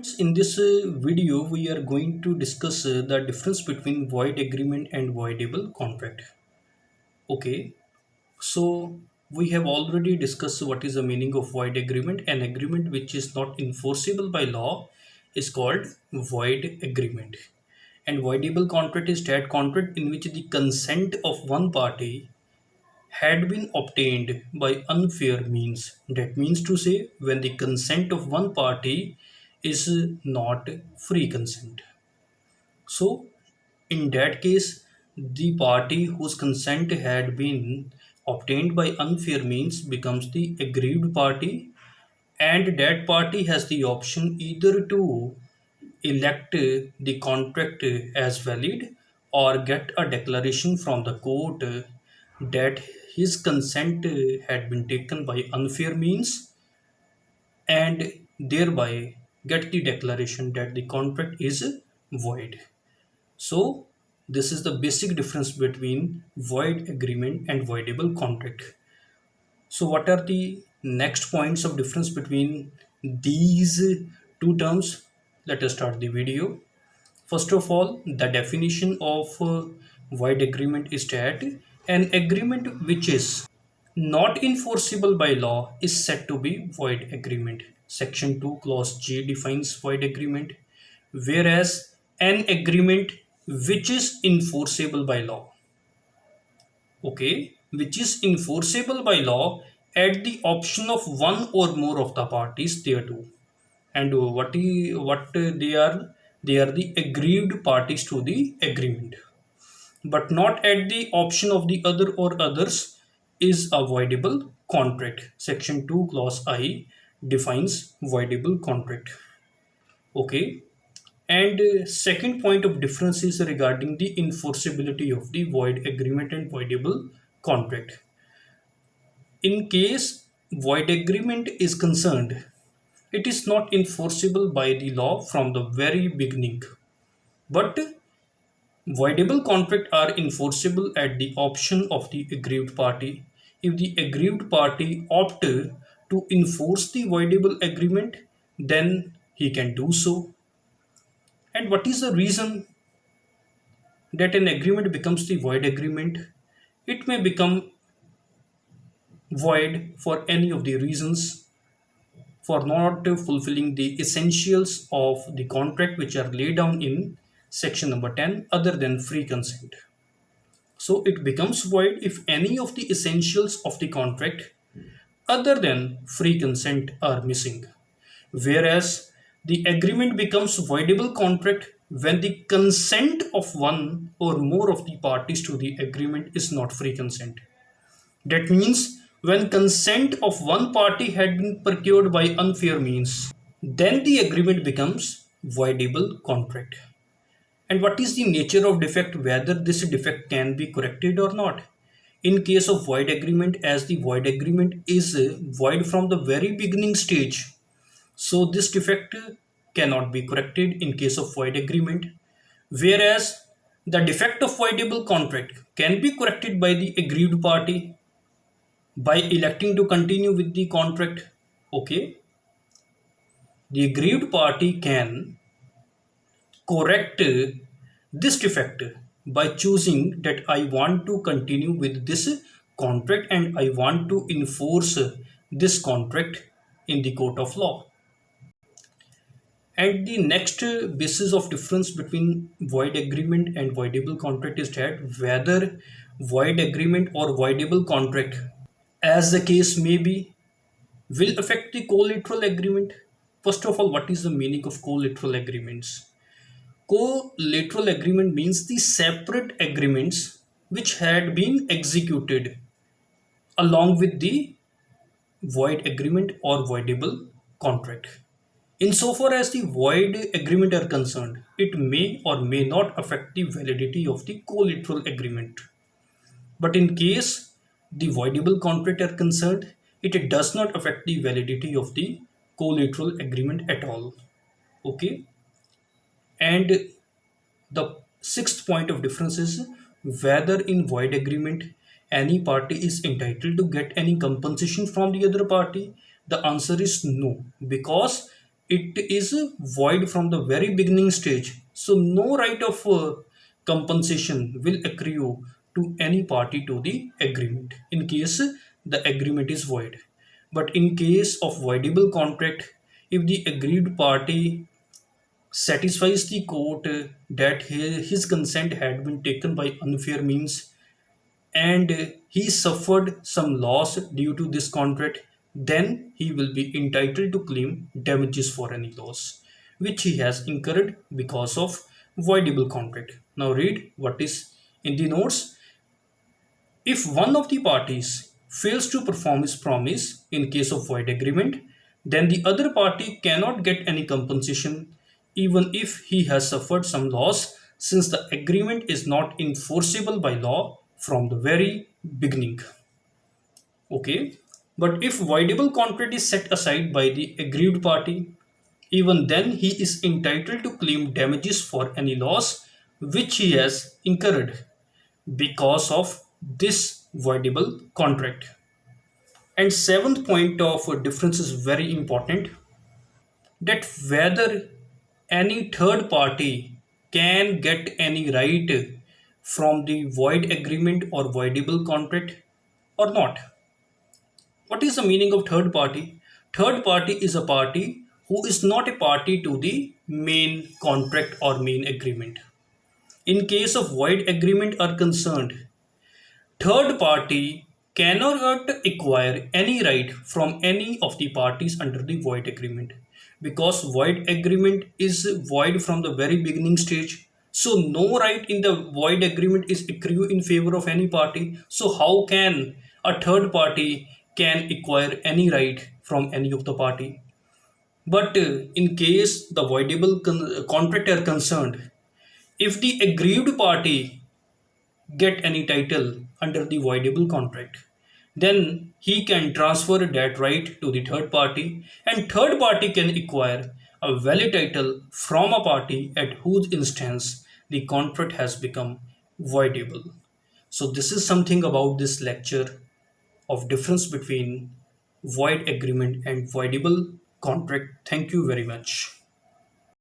In this video, we are going to discuss the difference between void agreement and voidable contract. Okay, so we have already discussed what is the meaning of void agreement. An agreement which is not enforceable by law is called void agreement. And voidable contract is that contract in which the consent of one party had been obtained by unfair means. That means to say, when the consent of one party is not free consent. So, in that case, the party whose consent had been obtained by unfair means becomes the aggrieved party, and that party has the option either to elect the contract as valid or get a declaration from the court that his consent had been taken by unfair means, and thereby get the declaration that the contract is void. So this is the basic difference between void agreement and voidable contract. So what are the next points of difference between these two terms? Let us start the video. First of all, the definition of void agreement is that an agreement which is not enforceable by law is said to be void agreement. Section 2 clause G defines void agreement, whereas an agreement which is enforceable by law, okay, which is enforceable by law at the option of one or more of the parties thereto. And they are the aggrieved parties to the agreement, but not at the option of the other or others, is a voidable contract. Section 2 clause I defines voidable contract. Okay, and second point of difference is regarding the enforceability of the void agreement and voidable contract. In case void agreement is concerned, it is not enforceable by the law from the very beginning, but voidable contracts are enforceable at the option of the aggrieved party. If the aggrieved party opt to enforce the voidable agreement, then he can do so. And what is the reason that an agreement becomes the void agreement? It may become void for any of the reasons: for not fulfilling the essentials of the contract which are laid down in section number 10 other than free consent. So it becomes void if any of the essentials of the contract other than free consent are missing. Whereas the agreement becomes voidable contract when the consent of one or more of the parties to the agreement is not free consent. That means when consent of one party had been procured by unfair means, then the agreement becomes voidable contract. And what is the nature of defect, whether this defect can be corrected or not? In case of void agreement, as the void agreement is void from the very beginning stage, so this defect cannot be corrected in case of void agreement. Whereas the defect of voidable contract can be corrected by the aggrieved party by electing to continue with the contract. Okay, the aggrieved party can correct this defect by choosing that I want to continue with this contract and I want to enforce this contract in the court of law. And the next basis of difference between void agreement and voidable contract is that whether void agreement or voidable contract, as the case may be, will affect the collateral agreement. First of all, what is the meaning of collateral agreements? Collateral agreement means the separate agreements which had been executed along with the void agreement or voidable contract. Insofar as the void agreement are concerned, it may or may not affect the validity of the collateral agreement. But in case the voidable contract are concerned, it does not affect the validity of the collateral agreement at all. Okay, and the sixth point of difference is whether in void agreement any party is entitled to get any compensation from the other party. The answer is no, because it is void from the very beginning stage. So no right of compensation will accrue to any party to the agreement in case the agreement is void. But in case of voidable contract, if the aggrieved party satisfies the court that his consent had been taken by unfair means, and he suffered some loss due to this contract, then he will be entitled to claim damages for any loss which he has incurred because of voidable contract. Now read what is in the notes. If one of the parties fails to perform his promise in case of void agreement, then the other party cannot get any compensation even if he has suffered some loss, since the agreement is not enforceable by law from the very beginning. Okay, but if voidable contract is set aside by the aggrieved party, even then he is entitled to claim damages for any loss which he has incurred because of this voidable contract. And seventh point of difference is very important, that whether any third party can get any right from the void agreement or voidable contract or not. What is the meaning of third party? Third party is a party who is not a party to the main contract or main agreement. In case of void agreement are concerned, third party cannot acquire any right from any of the parties under the void agreement, because void agreement is void from the very beginning stage. So no right in the void agreement is accrue in favor of any party. So how can a third party can acquire any right from any of the party? But in case the voidable contract are concerned, if the aggrieved party get any title under the voidable contract, then he can transfer that right to the third party, and third party can acquire a valid title from a party at whose instance the contract has become voidable. So this is something about this lecture of difference between void agreement and voidable contract. Thank you very much.